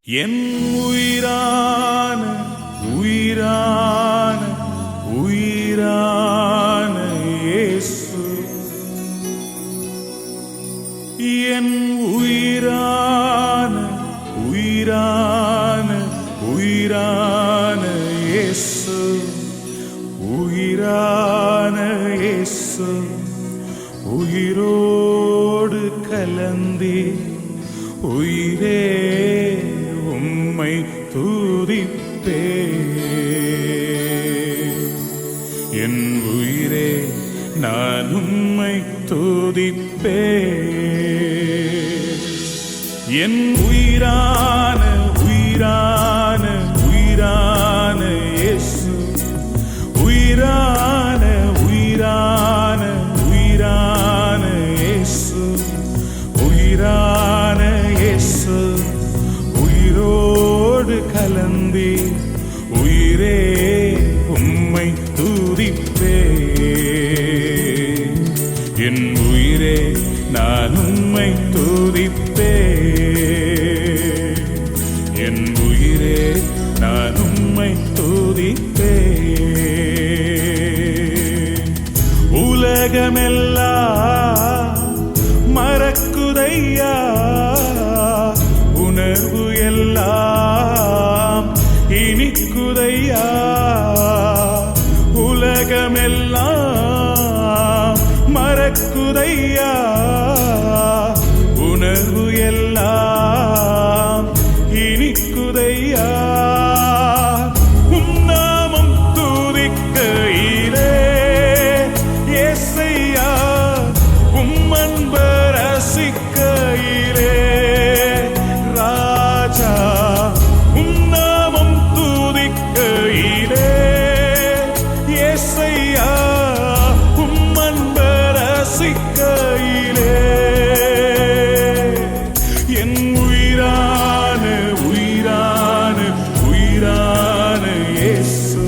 என் உயிரான உயிரான உயிரான இயேசு, என் உயிரான உயிரான உயிரான இயேசு, உயிரான இயேசு, உயிரோடு கலந்தே உயிரே உம்மை துதிப்பே. என் உயிரே நான் உம்மை துதிப்பே. என் உயிரான உயிரான உயிரான இயேசு, உயிரான உயிரான உயிரான இயேசு, உயிரான இயேசு, உயிரோடு கலந்தே உயிரே உம்மை துதிப்பே. என் உயிரே நான் உம்மை துதிப்பே. என் உயிரே நான் உம்மை துதிப்பே. உலகமெல்லாம் மறக்குதையா, உணர்வு எல்லாம் இனிக்குதையா. உலகமெல்லாம் மறக்குதையா, உணர்வு எல்லாம் இனிக்குதையா. உம் நாமம் துதிக்கையிலே இயேசையா, உம் அன்பு ரசிக்கையிலே ராஜா, உம் நாமம் துதிக்கையிலே இயேசையா, உம் அன்பு ரசிக்கையிலே. என் உயிரான உயிரான உயிரான இயேசு,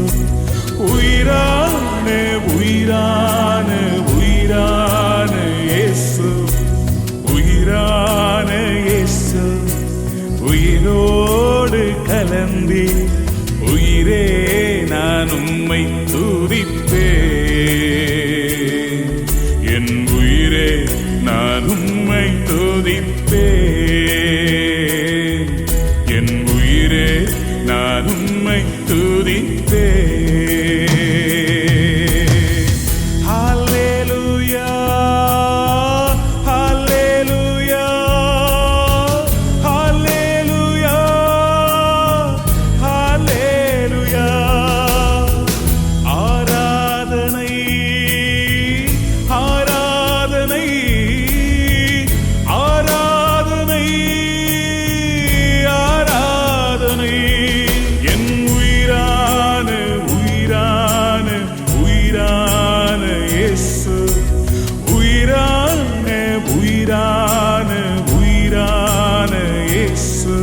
உயிரான உயிரான உயிரான இயேசு, உயிரான இயேசு, உயிரோடு கலந்தே உயிரே நான் உம்மை துதிப்பே. என் உயிரே நான் உம்மை துதிப்பே. என் உயிரே நான் உம்மை துதிப்பே. ஹல்லேலூயா, ஹல்லேலூயா, ஹல்லேலூயா, ஹல்லேலூயா. ஆராதனை ஆராதனை ஆராதனை ஆராதனை. என் உயிரான உயிரான உயிரான இயேசு, உயிரான உயிரான உயிரான இயேசு,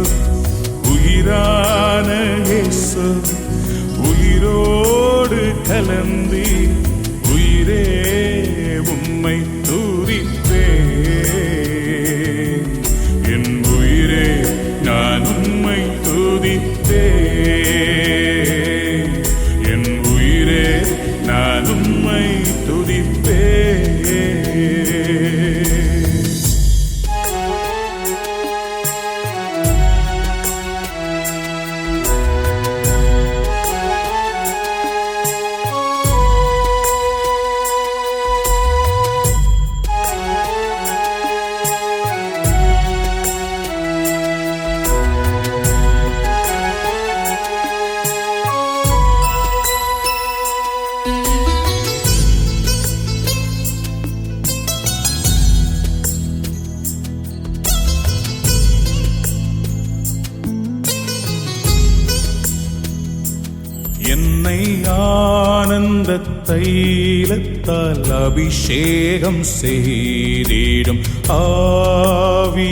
உயிரான இயேசு, உயிரோடு கலந்தே உயிரே உம்மை துதிப்பே. என் உயிரே நான் உம்மை துதிப்பே. என் உயிரே நான் உம்மை துதிப்பே. என்னை ஆனந்த தைலத்தால் அபிஷேகம் செய்திடும் ஆவியானவரே,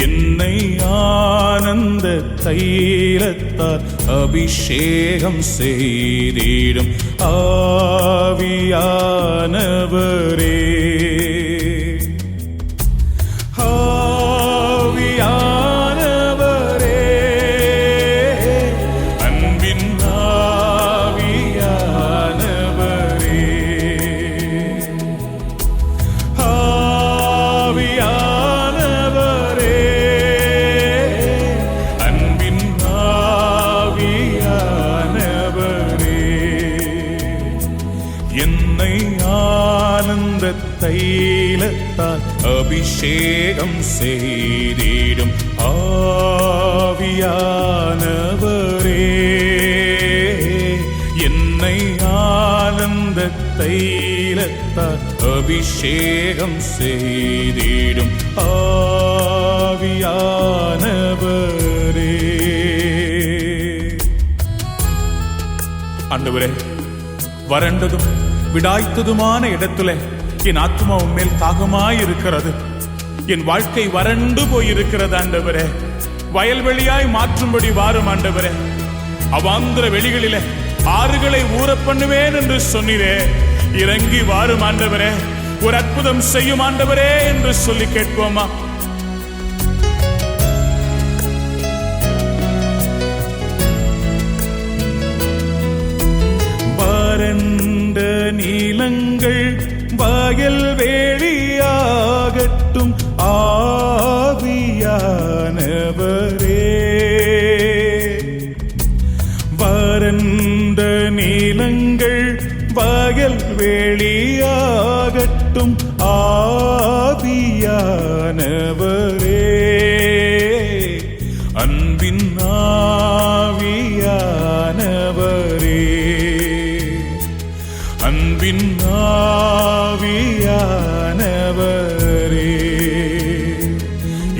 என்னை ஆனந்த தைலத்தால் அபிஷேகம் செய்திடும் ஆவியானவரே. தைலத்தால் அபிஷேகம் செய்திடும் ஆவியானவரே, என்னை ஆனந்த தைலத்தால் அபிஷேகம் செய்திடும் ஆவியானவரே. ஆண்டவரே, வறண்டதும் விடாய்த்ததுமான இடத்துல என் ஆத்மா உன்மேல் தாகமாயிருக்கிறது. என் வாழ்க்கை வறண்டு போயிருக்கிறது ஆண்டவரே. வயல்வெளியாய் மாற்றும்படி வாரும் ஆண்டவரே. அவாந்திர வெளிகளிலே ஆறுகளை ஊற பண்ணுவேன் என்று சொன்னீரே, இறங்கி வாரும் ஆண்டவரே. ஒரு அற்புதம் செய்யும் ஆண்டவரே என்று சொல்லி கேட்போமா? வறண்ட நீலங்கள் வயல் வேளியாகட்டும் ஆவியானவரே. வறண்ட நீலங்கள் வயல் வேளியாகட்டும் ஆவியானவரே. அன்பின் ஆவியானவரே, அன்பின் ஆவியானவரே,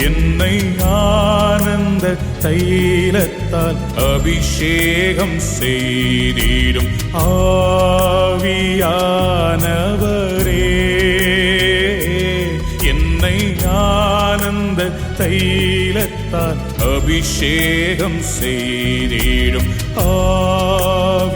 என்னை ஆனந்த தைலத்தால் அபிஷேகம் செய்திடும் ஆவியானவரே, என்னை ஆனந்த தைலத்தால் அபிஷேகம் செய்திடும் ஆவியானவரே.